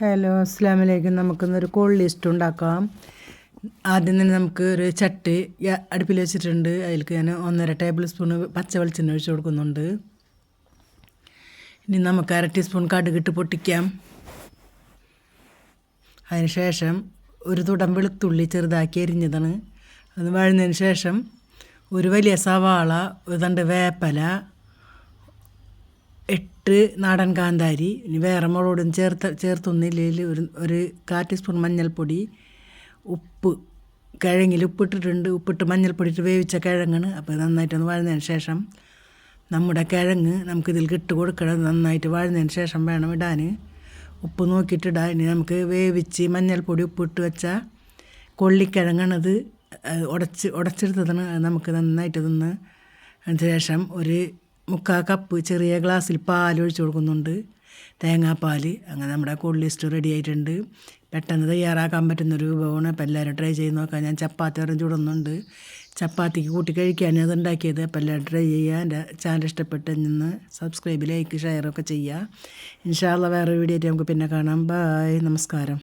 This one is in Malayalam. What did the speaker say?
ഹലോ അസ്സലാമലൈക്കും. നമുക്കിന്നൊരു കോൾ ലിസ്റ്റ് ഉണ്ടാക്കാം. ആദ്യം തന്നെ നമുക്ക് ഒരു ചട്ടി അടുപ്പിൽ വെച്ചിട്ടുണ്ട്. അതിലേക്ക് ഞാൻ 1.5 ടേബിൾ സ്പൂൺ പച്ച വെളിച്ചെണ്ണ ഒഴിച്ച് കൊടുക്കുന്നുണ്ട്. ഇനി നമുക്ക് 1/2 ടീസ്പൂൺ കടുകിട്ട് പൊട്ടിക്കാം. അതിന് ശേഷം ഒരു തുടം വെളുത്തുള്ളി ചെറുതാക്കി എരിഞ്ഞതാണ്. അത് വഴന്നതിന് ശേഷം ഒരു വലിയ സവാള, ഒരു തണ്ട് വേപ്പല, 8 നാടൻ കാന്താരി, ഇനി വേറെ മുളകൊടും ചേർത്തൊന്നില്ലെങ്കിൽ ഒരു 1/4 ടീസ്പൂൺ മഞ്ഞൾപ്പൊടി, ഉപ്പ്, കിഴങ്ങിൽ ഉപ്പിട്ടിട്ടുണ്ട്. ഉപ്പിട്ട് മഞ്ഞൾപ്പൊടി ഇട്ട് വേവിച്ച കിഴങ്ങാണ്. അപ്പോൾ നന്നായിട്ടൊന്ന് വഴന്നതിന് ശേഷം നമ്മുടെ കിഴങ്ങ് നമുക്കിതിൽ ഇട്ട് കൊടുക്കണം. നന്നായിട്ട് വഴന്നതിന് ശേഷം വേണം ഇടാൻ. ഉപ്പ് നോക്കിയിട്ടിടാം. ഇനി നമുക്ക് വേവിച്ച് മഞ്ഞൾപ്പൊടി ഉപ്പിട്ട് വെച്ച കൊള്ളിക്കിഴങ്ങാണത്. ഉടച്ചെടുത്തതാണ്. നമുക്ക് നന്നായിട്ടതൊന്ന് അതിന് ശേഷം ഒരു 3/4 കപ്പ് ചെറിയ ഗ്ലാസ്സിൽ പാൽ ഒഴിച്ച് കൊടുക്കുന്നുണ്ട്, തേങ്ങാപ്പാൽ. അങ്ങനെ നമ്മുടെ കോൾ ലിസ്റ്റ് റെഡി ആയിട്ടുണ്ട്. പെട്ടെന്ന് തയ്യാറാക്കാൻ പറ്റുന്നൊരു വിഭവമാണ്. അപ്പോൾ എല്ലാവരും ട്രൈ ചെയ്ത് നോക്കാം. ഞാൻ ചപ്പാത്തി വരെ ചൂടുന്നുണ്ട്. ചപ്പാത്തിക്ക് കൂട്ടി കഴിക്കാൻ അത് ഉണ്ടാക്കിയത്. അപ്പോൾ എല്ലാവരും ട്രൈ ചെയ്യുക. എൻ്റെ ചാനൽ ഇഷ്ടപ്പെട്ടെന്ന് സബ്സ്ക്രൈബ്, ലൈക്ക്, ഷെയറൊക്കെ ചെയ്യുക. ഇൻഷാ അല്ലാഹ് വേറെ വീഡിയോ ആയിട്ട് നമുക്ക് പിന്നെ കാണാം. ബായ്, നമസ്കാരം.